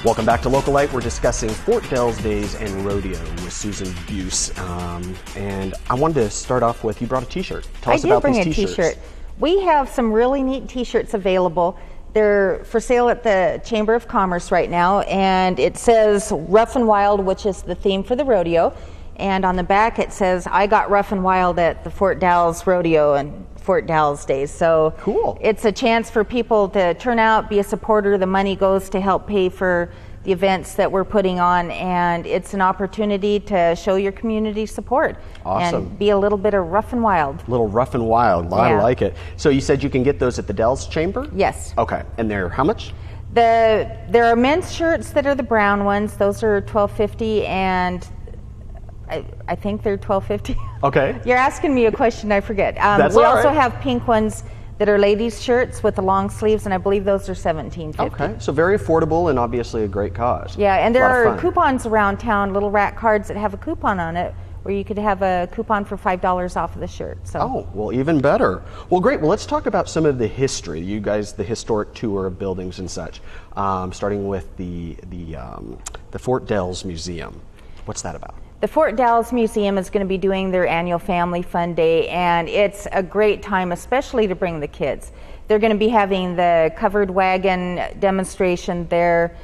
Welcome back to Localite. We're discussing Fort Dalles Days and rodeo with Susan Buce. And I wanted to start off with, you brought a t-shirt. Tell us about these t-shirts. I did bring a t-shirt. We have some really neat t-shirts available. They're for sale at the Chamber of Commerce right now, and it says Rough and Wild, which is the theme for the rodeo. And on the back it says, I got rough and wild at the Fort Dalles Rodeo and Fort Dalles Days. So cool. It's a chance for people to turn out, be a supporter. The money goes to help pay for the events that we're putting on, and it's an opportunity to show your community support. Awesome. And be a little bit of rough and wild. A little rough and wild. I like it. So you said you can get those at the Dalles Chamber? Yes. Okay. And they're how much? There are men's shirts that are the brown ones. Those are $12.50, and I think they're $12.50. Okay. You're asking me a question, I forget. That's we all right. also have pink ones that are ladies' shirts with the long sleeves, and I believe those are $17.50. Okay, so very affordable and obviously a great cause. Yeah, and there are coupons around town, little rat cards that have a coupon on it, where you could have a coupon for $5 off of the shirt. So. Oh, well, even better. Well, great. Well, let's talk about some of the history. You guys, the historic tour of buildings and such, starting with the Fort Dalles Museum. What's that about? The Fort Dalles Museum is going to be doing their annual Family Fun Day, and it's a great time, especially to bring the kids. They're going to be having the covered wagon demonstration there,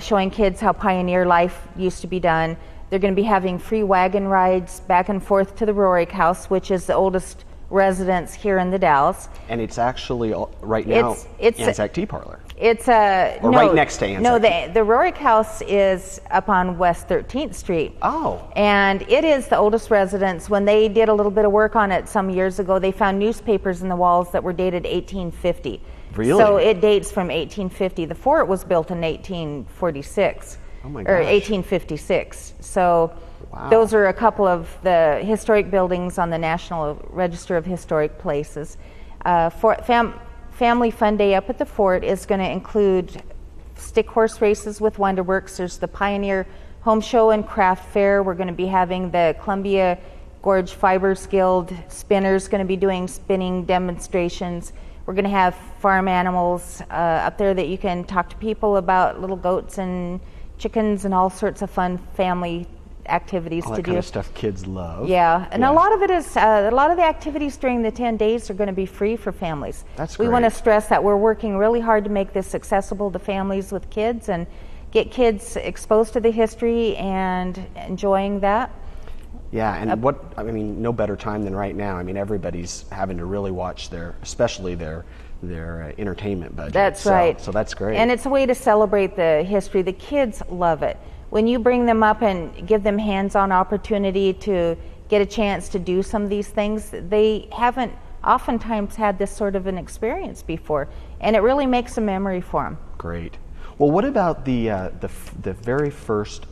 showing kids how pioneer life used to be done. They're going to be having free wagon rides back and forth to the Rorick House, which is the oldest residence here in the Dalles. And it's actually right now Anzac Tea Parlor. It's right next to Anzac. No, the Rorick House is up on West 13th Street. Oh. And it is the oldest residence. When they did a little bit of work on it some years ago, they found newspapers in the walls that were dated 1850. Really? So it dates from 1850. The fort was built in 1846. Oh my Or gosh. 1856. So wow. Those are a couple of the historic buildings on the National Register of Historic Places. Family Fun Day up at the fort is going to include stick horse races with Wonderworks. There's the Pioneer Home Show and Craft Fair. We're going to be having the Columbia Gorge Fibers Guild spinners going to be doing spinning demonstrations. We're going to have farm animals up there that you can talk to people about, little goats and chickens and all sorts of fun family activities all that to kind do. of stuff kids love. Yeah, and a lot of it is a lot of the activities during the 10 days are going to be free for families. That's great. We want to stress that we're working really hard to make this accessible to families with kids and get kids exposed to the history and enjoying that. Yeah, and no better time than right now. I mean, everybody's having to really watch especially their entertainment budget. That's right. So that's great. And it's a way to celebrate the history. The kids love it. When you bring them up and give them hands-on opportunity to get a chance to do some of these things, they haven't oftentimes had this sort of an experience before, and it really makes a memory for them. Great. Well, what about the very first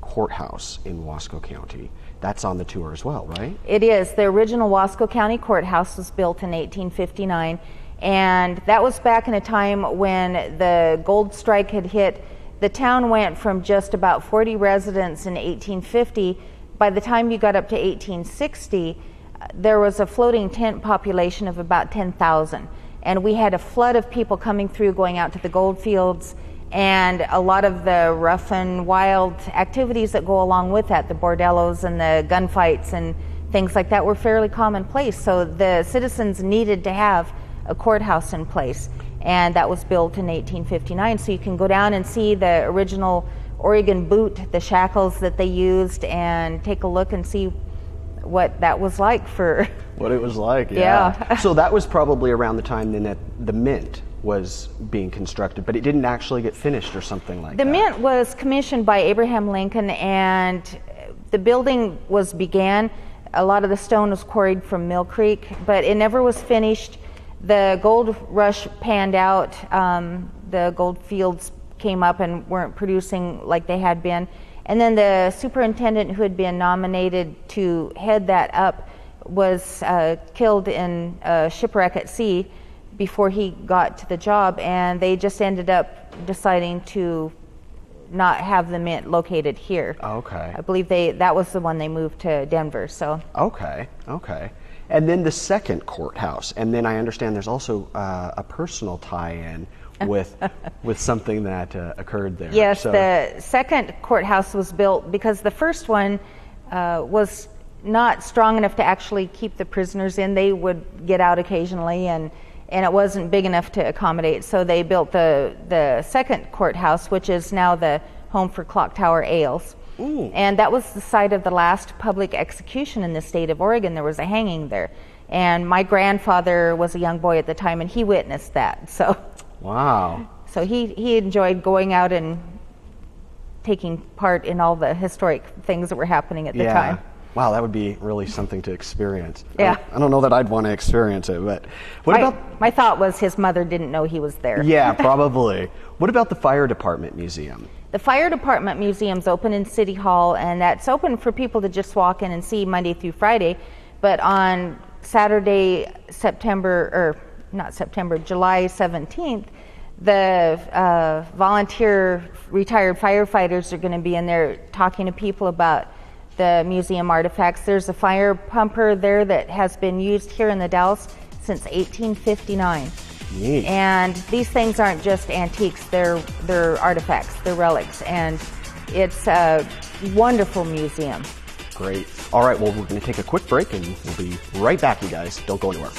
courthouse in Wasco County? That's on the tour as well, right? It is. The original Wasco County Courthouse was built in 1859, and that was back in a time when the gold strike had hit. The town went from just about 40 residents in 1850. By the time you got up to 1860, there was a floating tent population of about 10,000. And we had a flood of people coming through, going out to the gold fields, and a lot of the rough and wild activities that go along with that, the bordellos and the gunfights and things like that, were fairly commonplace. So the citizens needed to have a courthouse in place. And that was built in 1859. So you can go down and see the original Oregon boot, the shackles that they used, and take a look and see what that was like for... What it was like, yeah. So that was probably around the time then that the Mint was being constructed, but it didn't actually get finished or something like that. The Mint was commissioned by Abraham Lincoln, and the building began. A lot of the stone was quarried from Mill Creek, but it never was finished. The gold rush panned out. The gold fields came up and weren't producing like they had been. And then the superintendent who had been nominated to head that up was killed in a shipwreck at sea before he got to the job, and they just ended up deciding to not have the Mint located here. Okay. I believe that was the one they moved to Denver. So. Okay. And then the second courthouse. And then I understand there's also a personal tie-in with something that occurred there. Yes, the second courthouse was built because the first one was not strong enough to actually keep the prisoners in. They would get out occasionally, and it wasn't big enough to accommodate. So they built the second courthouse, which is now the home for Clock Tower Ales. Ooh. And that was the site of the last public execution in the state of Oregon. There was a hanging there. And my grandfather was a young boy at the time, and he witnessed that. So, wow. So he enjoyed going out and taking part in all the historic things that were happening at the time. Wow, that would be really something to experience. Yeah. I don't know that I'd want to experience it, but what about... My thought was his mother didn't know he was there. Yeah, probably. What about the Fire Department Museum? The Fire Department Museum's open in City Hall, and that's open for people to just walk in and see Monday through Friday. But on Saturday, July 17th, the volunteer retired firefighters are going to be in there talking to people about the museum artifacts. There's a fire pumper there that has been used here in the Dalles since 1859. Neat. And these things aren't just antiques, they're artifacts, they're relics, and it's a wonderful museum. Great. All right, well, we're going to take a quick break, and we'll be right back, you guys. Don't go anywhere.